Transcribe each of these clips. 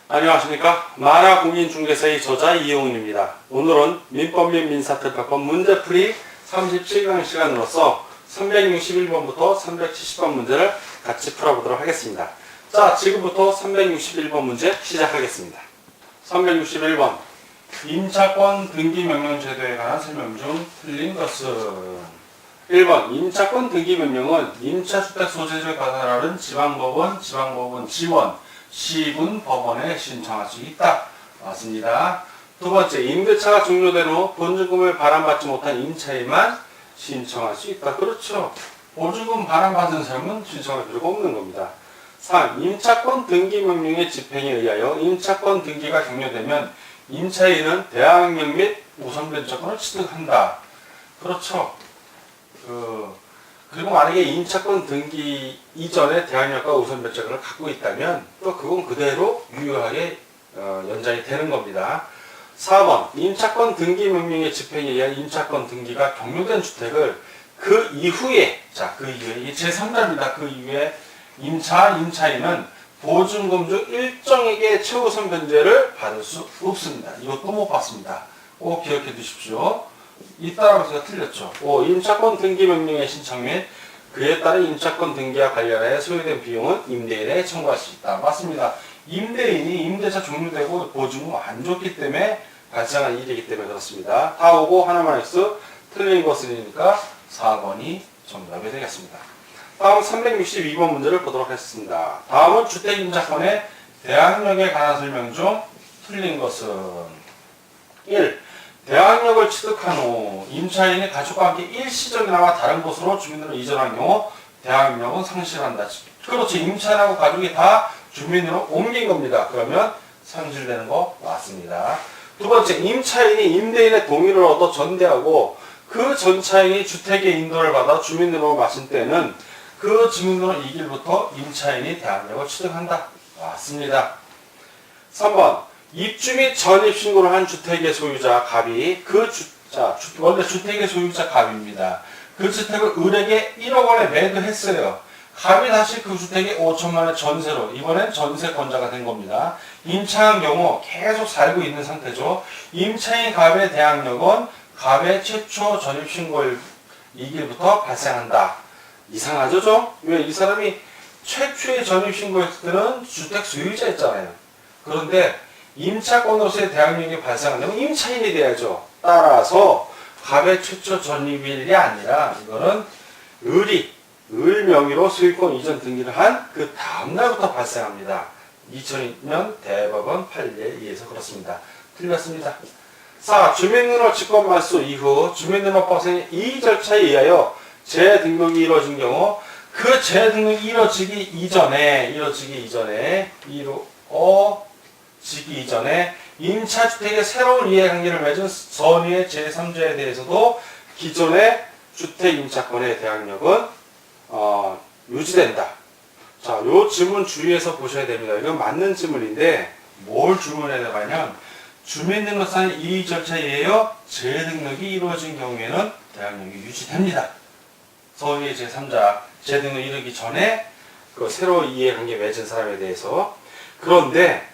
안녕하십니까. 만화공인중개사의 저자 이용훈입니다. 오늘은 민법 및 민사특허법 문제풀이 37강 시간으로서 361번부터 370번 문제를 같이 풀어보도록 하겠습니다. 자, 지금부터 361번 문제 시작하겠습니다. 361번 임차권 등기명령 제도에 관한 설명 중 틀린 것은 1번 임차권 등기명령은 임차주택 소재지를 관할하는 지방법원, 지원, 시군 법원에 신청할 수 있다. 맞습니다. 두 번째, 임대차가 종료된 후 보증금을 반환받지 못한 임차인만 신청할 수 있다. 그렇죠. 보증금 반환받은 사람은 신청할 필요가 없는 겁니다. 3. 임차권 등기명령의 집행에 의하여 임차권 등기가 종료되면 임차인은 대항력 및 우선변제권을 취득한다. 그렇죠. 그리고 만약에 임차권 등기 이전에 대항력과 우선변제권을 갖고 있다면 또 그건 그대로 유효하게 연장이 되는 겁니다. 4번 임차권 등기 명령의 집행에 의한 임차권 등기가 종료된 주택을 그 이후에 이 제3자입니다. 그 이후에 임차인은 보증금 중 일정액의 최우선 변제를 받을 수 없습니다. 이것도 못 받습니다. 꼭 기억해 두십시오. 잇따라서 제가 틀렸죠. 5. 임차권 등기 명령의 신청 및 그에 따른 임차권 등기와 관련하여 소요된 비용은 임대인에 청구할 수 있다. 맞습니다. 임대인이 임대차 종료되고 보증금 안 줬기 때문에 발생한 일이기 때문에 그렇습니다. 다 오고 하나만 X 틀린 것이니까 4번이 정답이 되겠습니다. 다음 362번 문제를 보도록 하겠습니다. 다음은 주택임차권의 대항력에 관한 설명 중 틀린 것은 1. 대항력을 취득한 후 임차인이 가족과 함께 일시적이나마 다른 곳으로 주민으로 이전한 경우 대항력은 상실한다. 그렇죠. 임차인하고 가족이 다 주민으로 옮긴 겁니다. 그러면 상실되는 거 맞습니다. 두 번째, 임차인이 임대인의 동의를 얻어 전대하고 그 전차인이 주택의 인도를 받아 주민으로 마신 때는 그 주민으로 이길부터 임차인이 대항력을 취득한다. 맞습니다. 3번 입주 및 전입신고를 한 주택의 소유자 갑이 원래 주택의 소유자 갑입니다. 그 주택을 을에게 1억 원에 매도했어요. 갑이 다시 그 주택에 5천만 원의 전세로 이번엔 전세권자가 된 겁니다. 임차한 경우 계속 살고 있는 상태죠. 임차인 갑의 대항력은 갑의 최초 전입신고일 이길부터 발생한다. 이상하죠 좀? 왜? 이 사람이 최초의 전입신고했을 때는 주택 소유자였잖아요. 그런데 임차권으로서의 대항력이 발생하려면 임차인이 돼야죠. 따라서 갑의 최초 전입일이 아니라 이거는 을 명의로 소유권 이전 등기를 한 그 다음날부터 발생합니다. 2002년 대법원 판례에 의해서 그렇습니다. 틀렸습니다. 4. 주민등록 직권 말소 이후 주민등록법상의 이 절차에 의하여 재등록이 이루어진 경우 그 재등록이 이루어지기 이전에 임차주택의 새로운 이해관계를 맺은 선의의 제3자에 대해서도 기존의 주택임차권의 대항력은 유지된다. 자, 요 질문 주의해서 보셔야 됩니다. 이건 맞는 질문인데 뭘 질문해야 되냐면 주민등록상의 이 절차에 의하여 재등록이 이루어진 경우에는 대항력이 유지됩니다. 선의의 제3자 재등록이 이르기 전에 그 새로운 이해관계 맺은 사람에 대해서. 그런데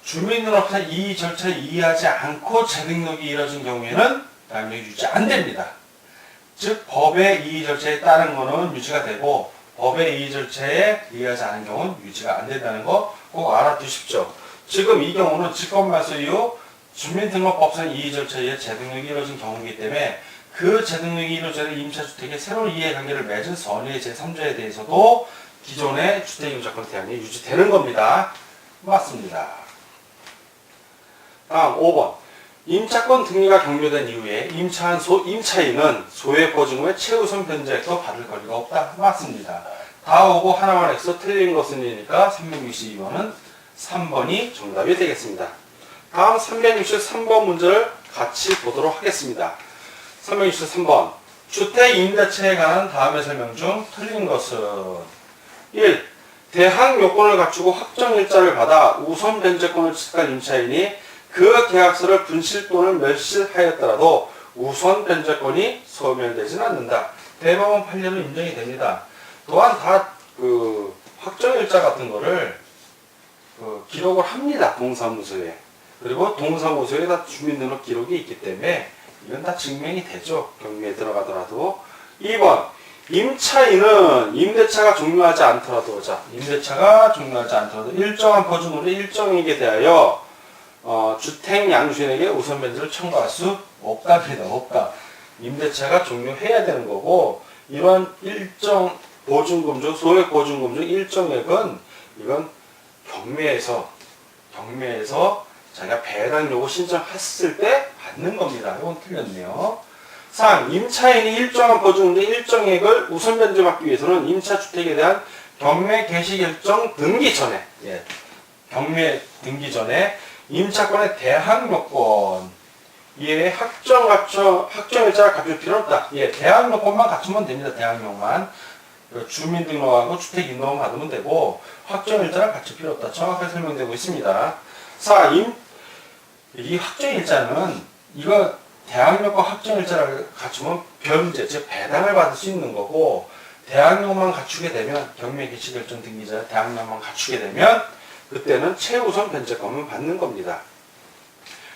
주민등록상 이 절차에 이의하지 않고 재등록이 이루어진 경우에는 대항력이 유지 안 됩니다. 즉 법의 이의 절차에 따른 거는 유지가 되고 법의 이의 절차에 의하지 않은 경우는 유지가 안 된다는 거 꼭 알아두십시오. 지금 이 경우는 직권말소 이후 주민등록법상 이의 절차에 의해 재등록이 이루어진 경우이기 때문에 그 재등록이 이루어지는 임차주택의 새로운 이해관계를 맺은 선의의 제3자에 대해서도 기존의 주택임차권 대항력이 유지되는 겁니다. 맞습니다. 다음 5번 임차권 등기가 종료된 이후에 임차인은 소유의 보증금의 최우선 변제액도 받을 권리가 없다. 맞습니다. 다 오고 하나만 X 틀린 것은이니까 362번은 3번이 정답이 되겠습니다. 다음 363번 문제를 같이 보도록 하겠습니다. 363번 주택임대차에 관한 다음의 설명 중 틀린 것은 1. 대항 요건을 갖추고 확정일자를 받아 우선 변제권을 취득한 임차인이 그 계약서를 분실 또는 멸실하였더라도 우선 변제권이 소멸되지는 않는다. 대법원 판례로 인정이 됩니다. 또한 확정일자 같은 거를 기록을 합니다. 동사무소에. 그리고 동사무소에 다 주민등록 기록이 있기 때문에 이건 다 증명이 되죠. 경매에 들어가더라도. 2번 임차인은 임대차가 종료하지 않더라도, 자, 임대차가 종료하지 않더라도 일정한 보증으로 일정에게 대하여 주택 양주인에게 우선 변제를 청구할 수 없답니다. 없다. 임대차가 종료해야 되는 거고, 이러한 일정 보증금 중, 소액 보증금 중 일정액은 이건 경매에서 자기가 배당 요구 신청했을 때 받는 겁니다. 이건 틀렸네요. 3. 임차인이 일정한 보증금 중 일정액을 우선 변제받기 위해서는 임차주택에 대한 경매 개시 결정 등기 전에, 경매 등기 전에 임차권의 대항 요건, 이에 확정일자를 갖출 필요는 없다. 대항 요건만 갖추면 됩니다. 대항 요건만. 주민등록하고 주택인도만 받으면 되고, 확정일자를 갖출 필요 없다. 정확하게 설명되고 있습니다. 4. 이 확정일자는, 이거 대항력과 확정일자를 갖추면 변제, 즉 배당을 받을 수 있는 거고, 대항력만 갖추게 되면, 경매 개시 결정 등기자 대항력만 갖추게 되면 그때는 최우선 변제권을 받는 겁니다.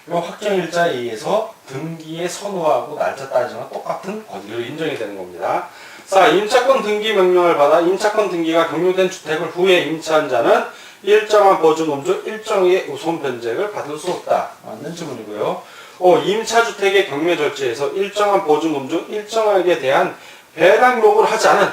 이 확정일자에 의해서 등기에 선호하고 날짜 따지면 똑같은 권리로 인정이 되는 겁니다. 4. 임차권 등기 명령을 받아 임차권 등기가 종료된 주택을 후에 임차한 자는 일정한 보증금 중 일정의 우선 변제를 받을 수 없다. 맞는 질문이고요. 5. 임차주택의 경매 절차에서 일정한 보증금 중 일정액에 대한 배당 요구를 하지 않은,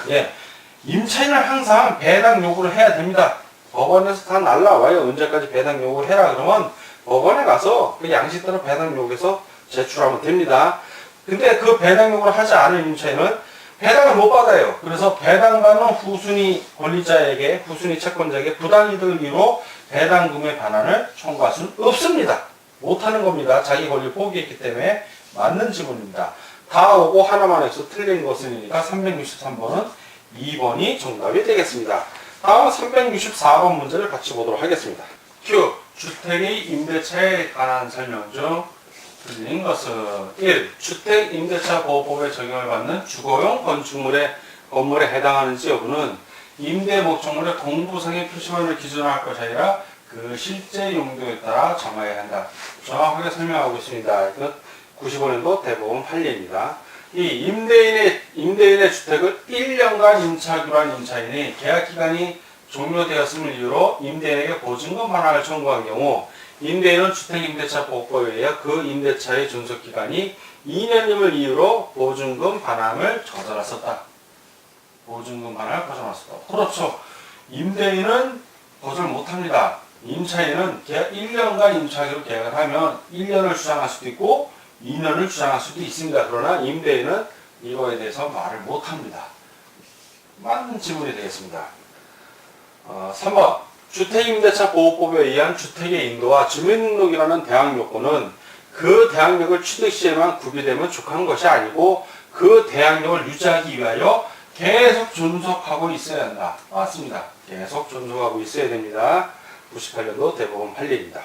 임차인은 항상 배당 요구를 해야 됩니다. 법원에서 다 날라와요. 언제까지 배당 요구를 해라 그러면 법원에 가서 그 양식대로 배당 요구해서 제출하면 됩니다. 근데 그 배당 요구를 하지 않은 임차인은 배당을 못 받아요. 그래서 배당받는 후순위 권리자에게, 후순위 채권자에게 부당이득을 이유로 배당금의 반환을 청구할 수는 없습니다. 못하는 겁니다. 자기 권리를 포기했기 때문에. 맞는 지문입니다. 다 오고 하나만 해서 틀린 것은이니까 363번은 2번이 정답이 되겠습니다. 다음 364번 문제를 같이 보도록 하겠습니다. Q. 주택의 임대차에 관한 설명 중 틀린 것은 1. 주택임대차보호법에 적용을 받는 주거용 건물에 해당하는지 여부는 임대 목적물의 공부상의 표시문을 기준으로 할 것이 아니라 그 실제 용도에 따라 정해야 한다. 정확하게 설명하고 있습니다. 이건 95년도 대법원 판례입니다. 이 임대인의 주택을 1년간 임차하기로 한 임차인이 계약기간이 종료되었음을 이유로 임대인에게 보증금 반환을 청구한 경우 임대인은 주택임대차보호법에 의해 그 임대차의 존속기간이 2년임을 이유로 보증금 반환을 거절했었다. 보증금 반환을 거절했었다. 그렇죠. 임대인은 거절 못합니다. 임차인은 계약 1년간 임차하기로 계약을 하면 1년을 주장할 수도 있고 2년을 주장할 수도 있습니다. 그러나 임대인은 이거에 대해서 말을 못합니다. 맞는 질문이 되겠습니다. 3번 주택임대차보호법에 의한 주택의 인도와 주민등록이라는 대항요건은 그 대항력을 취득 시에만 구비되면 족한 것이 아니고 그 대항력을 유지하기 위하여 계속 존속하고 있어야 한다. 맞습니다. 계속 존속하고 있어야 됩니다. 98년도 대법원 판례입니다.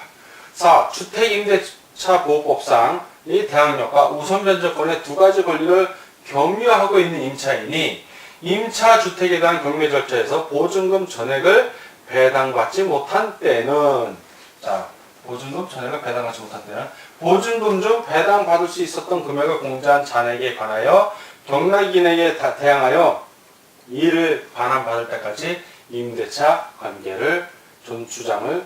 4. 주택임대차보호법상 이 대항력과 우선변제권의 두 가지 권리를 겸유하고 있는 임차인이 임차주택에 대한 경매 절차에서 보증금 전액을 배당받지 못한 때는, 자, 보증금 전액을 배당받지 못한 때는 보증금 중 배당받을 수 있었던 금액을 공제한 잔액에 관하여 경락인에게 대항하여 이를 반환받을 때까지 임대차 관계를 존속을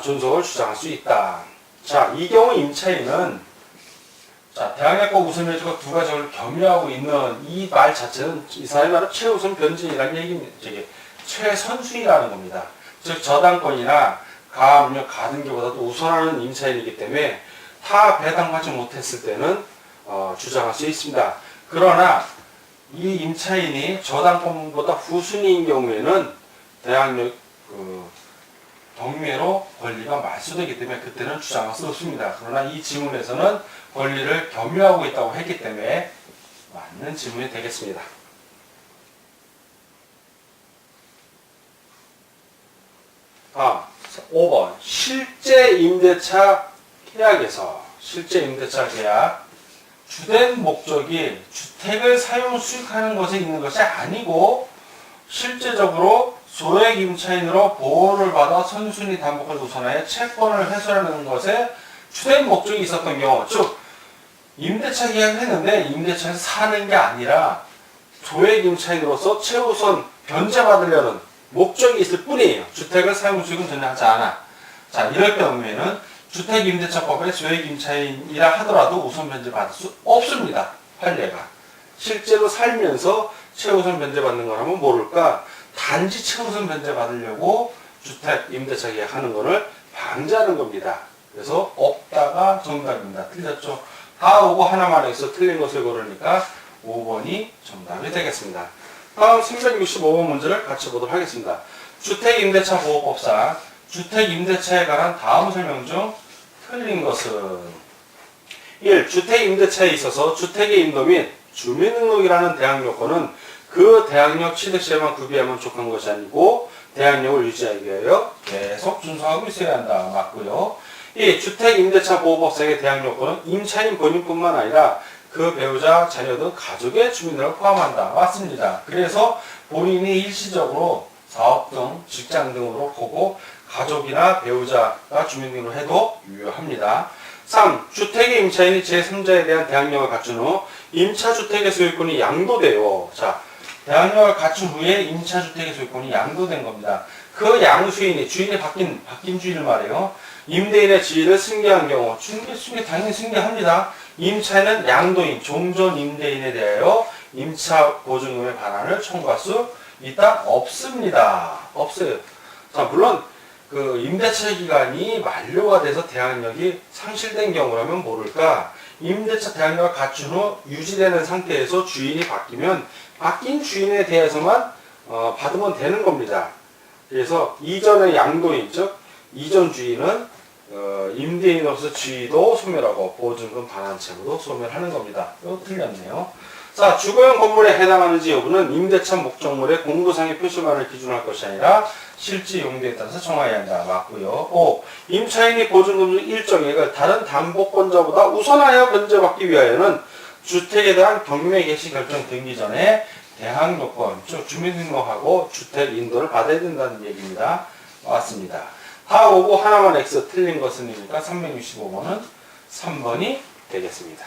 주장할 수 있다. 자, 이 경우 임차인은, 자, 대항력과 우선변제가 두 가지를 겸유하고 있는 이 말 자체는 이 사람이 말하는 최우선 변진이라는 얘기입니다. 최선순위라는 겁니다. 즉 저당권이나 가압류, 가등기보다도 우선하는 임차인이기 때문에 타 배당받지 못했을 때는 주장할 수 있습니다. 그러나 이 임차인이 저당권보다 후순위인 경우에는 대항력 경매로 권리가 말소되기 때문에 그때는 주장할 수 없습니다. 그러나 이 지문에서는 권리를 겸유하고 있다고 했기 때문에 맞는 지문이 되겠습니다. 5번 실제 임대차 계약에서 주된 목적이 주택을 사용 수익하는 것에 있는 것이 아니고 실제적으로 소액 임차인으로 보호를 받아 선순위 담보권을 우선하여 채권을 훼손하는 것에 주된 목적이 있었던 경우, 즉 임대차 계약을 했는데 임대차에서 사는 게 아니라 소액 임차인으로서 최우선 변제받으려는 목적이 있을 뿐이에요. 주택을 사용수익은 전혀 하지 않아. 자, 이럴 경우에는 주택임대차법에 소액 임차인이라 하더라도 우선 변제받을 수 없습니다. 판례가. 실제로 살면서 최우선 변제받는 거라면 모를까? 단지 최우선 변제받으려고 주택 임대차 계약하는 거를 방지하는 겁니다. 그래서 없다가 정답입니다. 틀렸죠? 다 오고 하나만 해서 틀린 것을 고르니까 5번이 정답이 되겠습니다. 다음 365번 문제를 같이 보도록 하겠습니다. 주택임대차보호법상 주택임대차에 관한 다음 설명 중 틀린 것은 1. 주택임대차에 있어서 주택의 인도 및 주민등록이라는 대항 요건은 그 대항력 취득시에만 구비하면 족한 것이 아니고 대항력을 유지하기 위하여 계속 준수하고 있어야 한다. 맞고요. 2. 주택임대차보호법상의 대항 요건은 임차인 본인뿐만 아니라 그 배우자, 자녀 등 가족의 주민등록을 포함한다. 맞습니다. 그래서 본인이 일시적으로 사업 등 직장 등으로 보고 가족이나 배우자가 주민등록을 해도 유효합니다. 3. 주택의 임차인이 제3자에 대한 대항력을 갖춘 후 임차주택의 소유권이 양도돼요. 자, 대항력을 갖춘 후에 임차주택의 소유권이 양도된 겁니다. 그 양수인이, 주인이 바뀐 주인을 말해요. 임대인의 지위를 승계한 경우, 승계 당연히 승계합니다. 임차인은 양도인, 종전 임대인에 대하여 임차 보증금의 반환을 청구할 수 있다? 없습니다. 없어요. 자, 물론 그 임대차 기간이 만료가 돼서 대항력이 상실된 경우라면 모를까? 임대차 대항력을 갖춘 후 유지되는 상태에서 주인이 바뀌면 바뀐 주인에 대해서만 받으면 되는 겁니다. 그래서 이전의 양도인, 즉 이전 주인은 임대인으로서 지위도 소멸하고 보증금 반환 채무도 소멸하는 겁니다. 이거 틀렸네요. 자, 주거용 건물에 해당하는지 여부는 임대차 목적물의 공도상의 표시만을 기준으로 할 것이 아니라 실제 용도에 따라서 정해야 한다. 맞고요. 5. 임차인이 보증금 중 일정액을 다른 담보권자보다 우선하여 변제받기 위하여는 주택에 대한 경매 개시 결정 등기 전에 대항 요건, 즉 주민등록하고 주택 인도를 받아야 된다는 얘기입니다. 맞습니다. 다 오고 하나만 X 틀린 것은이니까 365번은 3번이 되겠습니다.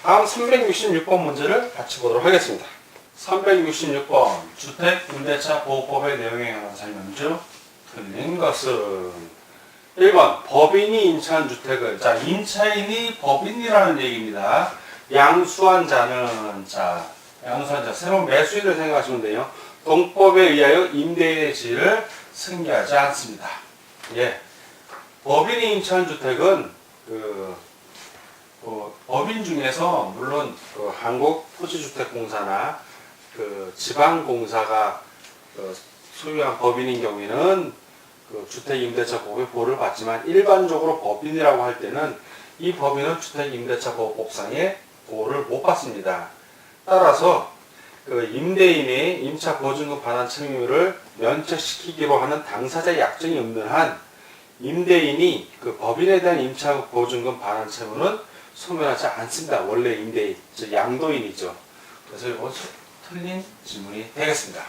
다음 366번 문제를 같이 보도록 하겠습니다. 366번 주택임대차보호법의 내용에 관한 설명 중 틀린 것은 1번 법인이 임차한 주택을, 자, 임차인이 법인이라는 얘기입니다. 양수한 자는, 양수한 자, 새로운 매수인을 생각하시면 돼요. 동법에 의하여 임대인의 지위를 승계하지 않습니다. 예, 법인이 임차한 주택은 법인 중에서 물론 한국토지주택공사나 지방공사가 소유한 법인인 경우에는 주택임대차보호의 보호를 받지만 일반적으로 법인이라고 할 때는 이 법인은 주택임대차보호법상의 보호를 못 받습니다. 따라서 임대인이 임차보증금 반환 책임을 면책시키기로 하는 당사자의 약정이 없는 한 임대인이 법인에 대한 임차보증금 반환 채무는 소멸하지 않습니다. 원래 임대인, 즉 양도인이죠. 그래서 이건 틀린 질문이 되겠습니다.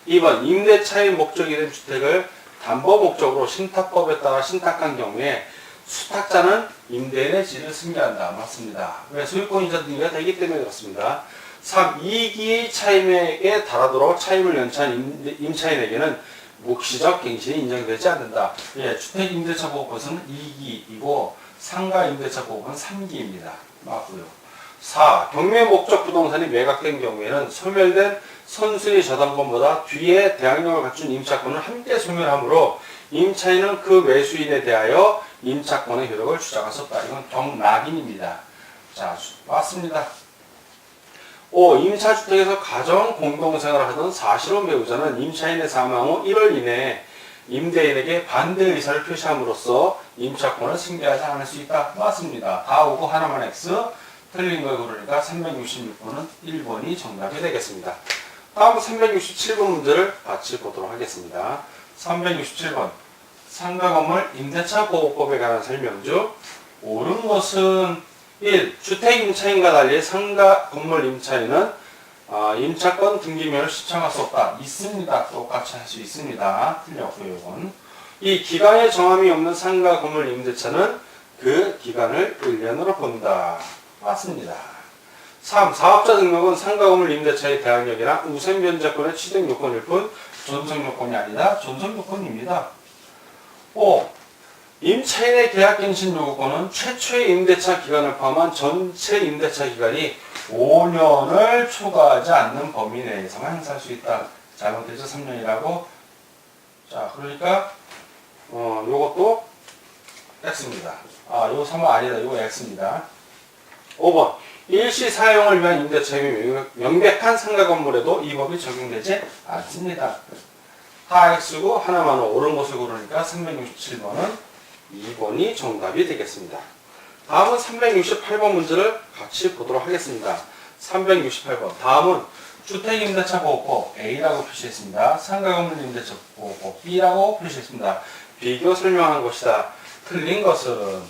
2번 임대차의 목적이 된 주택을 담보 목적으로 신탁법에 따라 신탁한 경우에 수탁자는 임대인의 지위를 승계한다. 맞습니다. 왜? 소유권이자 등기가 되기 때문에 그렇습니다. 3. 이익이 차임에게 달하도록 차임을 연차한 임차인에게는 묵시적 갱신이 인정되지 않는다. 예, 주택임대차보호법은 2기이고 상가임대차보호법은 3기입니다. 맞고요. 4. 경매 목적 부동산이 매각된 경우에는 소멸된 선순위 저당권보다 뒤에 대항력을 갖춘 임차권을 함께 소멸하므로 임차인은 그 매수인에 대하여 임차권의 효력을 주장할 수 없다. 이건 경락인입니다. 자, 맞습니다. 5. 임차주택에서 가정 공동생활을 하던 사실혼 배우자는 임차인의 사망 후 1월 이내에 임대인에게 반대 의사를 표시함으로써 임차권을 승계하지 않을 수 있다. 맞습니다. 다 오고 하나만 X, 틀린 걸 고르니까 366번은 1번이 정답이 되겠습니다. 다음 367번 문제를 같이 보도록 하겠습니다. 367번 상가건물 임대차보호법에 관한 설명 중 옳은 것은 1. 주택임차인과 달리 상가건물 임차인은 임차권 등기명을 신청할 수 없다. 있습니다. 똑같이 할 수 있습니다. 틀렸고요, 이건. 이 기간에 정함이 없는 상가 건물 임대차는 그 기간을 1년으로 본다. 맞습니다. 3. 사업자 등록은 상가 건물 임대차의 대항력이나 우선 변제권의 취득 요건일 뿐 존속 요건이 아니다. 존속 요건입니다. 5. 임차인의 계약갱신 요구권은 최초의 임대차 기간을 포함한 전체 임대차 기간이 5년을 초과하지 않는 범위 내에서만 행사할 수 있다. 잘못해서 3년이라고. 자, 그러니까 요것도 X입니다. 요거 3번 아니다. 요거 X입니다. 5번. 일시 사용을 위한 임대차임이 명백한 상가 건물에도 이 법이 적용되지 않습니다. 다 X고 하나만 옳은 것을 고르니까 367번은 2번이 정답이 되겠습니다. 다음은 368번 문제를 같이 보도록 하겠습니다. 368번. 다음은 주택임대차보호법 A라고 표시했습니다. 상가건물 임대차보호법 B라고 표시했습니다. 비교 설명한 것이다. 틀린 것은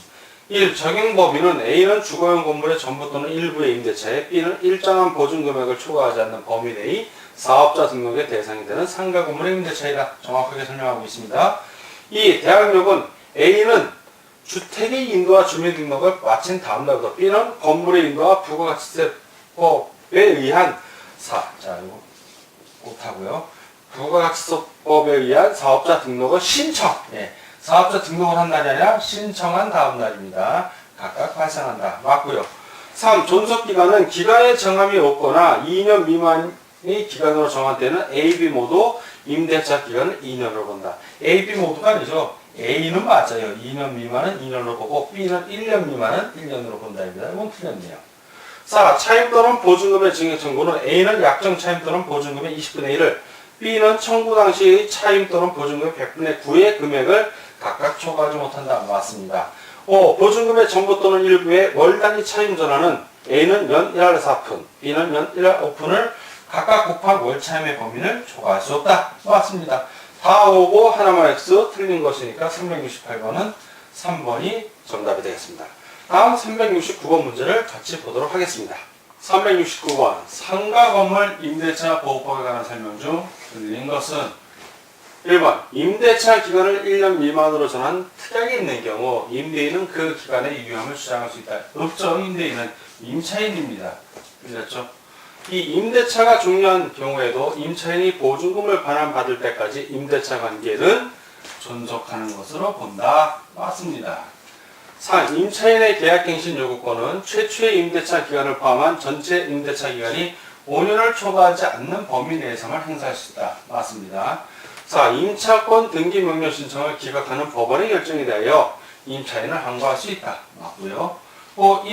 1. 적용 범위는 A는 주거용 건물의 전부 또는 일부의 임대차에 B는 일정한 보증금액을 초과하지 않는 범위 내의 사업자 등록의 대상이 되는 상가 건물의 임대차이다. 정확하게 설명하고 있습니다. 2. 대항력은 A는 주택의 인도와 주민등록을 마친 다음 날부터 B는 건물의 인도와 부가가치세법에 의한 자, 이거 못하고요. 부가가치세법에 의한 사업자 등록을 신청. 사업자 등록을 한 날이 아니라 신청한 다음 날입니다. 각각 발생한다. 맞고요. 3. 존속기간은 기간의 정함이 없거나 2년 미만의 기간으로 정한 때는 A, B 모두 임대차 기간을 2년으로 본다. A, B 모두가 아니죠. A는 맞아요. 2년 미만은 2년으로 보고 B는 1년 미만은 1년으로 본다입니다. 이건 틀렸네요. 4. 차임 또는 보증금의 증액 청구는 A는 약정 차임 또는 보증금의 20분의 1을 B는 청구 당시의 차임 또는 보증금의 100분의 9의 금액을 각각 초과하지 못한다. 맞습니다. 5. 보증금의 전부 또는 일부의 월 단위 차임 전환은 A는 연 1할 4푼, B는 연 1할 5푼을 각각 곱한 월 차임의 범위를 초과할 수 없다. 맞습니다. 다 오고 하나만 X 틀린 것이니까 368번은 3번이 정답이 되겠습니다. 다음 369번 문제를 같이 보도록 하겠습니다. 369번 상가 건물 임대차 보호법에 관한 설명 중 틀린 것은 1번 임대차 기간을 1년 미만으로 정한 특약이 있는 경우 임대인은 그 기간의 유효함을 주장할 수 있다. 없죠. 임대인은 임차인입니다. 틀렸죠? 이 임대차가 종료한 경우에도 임차인이 보증금을 반환받을 때까지 임대차 관계는 존속하는 것으로 본다. 맞습니다. 4. 임차인의 계약갱신 요구권은 최초의 임대차 기간을 포함한 전체 임대차 기간이 5년을 초과하지 않는 범위 내에서만 행사할 수 있다. 맞습니다. 4. 임차권 등기 명령 신청을 기각하는 법원의 결정에 대하여 임차인을 항고할 수 있다. 맞고요. 5.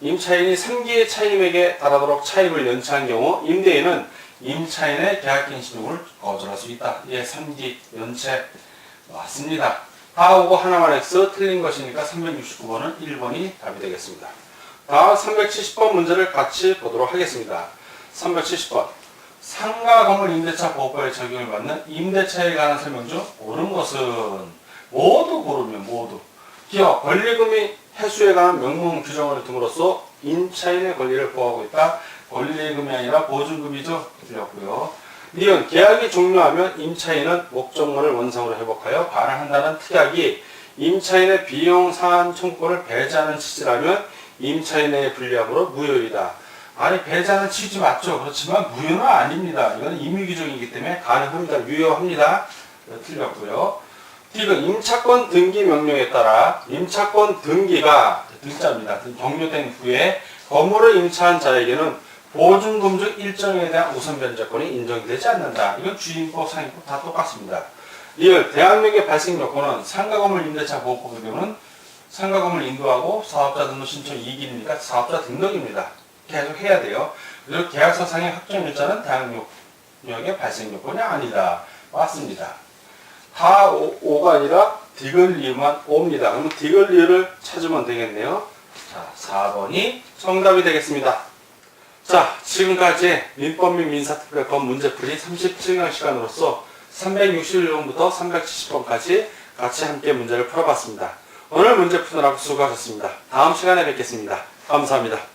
임차인이 3기의 차임액에 달하도록 차임을 연체한 경우 임대인은 임차인의 계약갱신 요구를 거절할 수 있다. 3기 연체 맞습니다. 다 오고 하나만 X 틀린 것이니까 369번은 1번이 답이 되겠습니다. 다음 370번 문제를 같이 보도록 하겠습니다. 370번 상가 건물 임대차 보호법에 적용을 받는 임대차에 관한 설명 중 옳은 것은 모두 고르면 모두 기업 권리금이 해수에 관한 명문 규정을 둠으로써 임차인의 권리를 보호하고 있다. 권리금이 아니라 보증금이죠. 틀렸고요. 니은 계약이 종료하면 임차인은 목적물을 원상으로 회복하여 반환한다는 특약이 임차인의 비용 상환 청구권을 배제하는 취지라면 임차인의 불리함으로 무효이다. 아니 배제하는 취지 맞죠. 그렇지만 무효는 아닙니다. 이건 임의규정이기 때문에 가능합니다. 유효합니다. 틀렸고요. 디귿 임차권 등기 명령에 따라 임차권 등기가 등자입니다. 종료된 후에 건물을 임차한 자에게는 보증금 중 일정에 대한 우선 변제권이 인정이 되지 않는다. 이건 주인법, 상인법 다 똑같습니다. 리을 대항력의 발생 요건은 상가건물 임대차 보호법의 경우는 상가건물 인도하고 사업자 등록 신청 2기니까 사업자 등록입니다. 계속 해야 돼요. 그리고 계약서상의 확정일자는 대항력의 발생 요건이 아니다. 맞습니다. 다 5가 아니라 디귿리만 5입니다. 그러면 디귿리를 찾으면 되겠네요. 자, 4번이 정답이 되겠습니다. 자, 지금까지 민법 및 민사특별법 문제풀이 37강 시간으로서 361번부터 370번까지 같이 함께 문제를 풀어봤습니다. 오늘 문제 푸느라고 수고하셨습니다. 다음 시간에 뵙겠습니다. 감사합니다.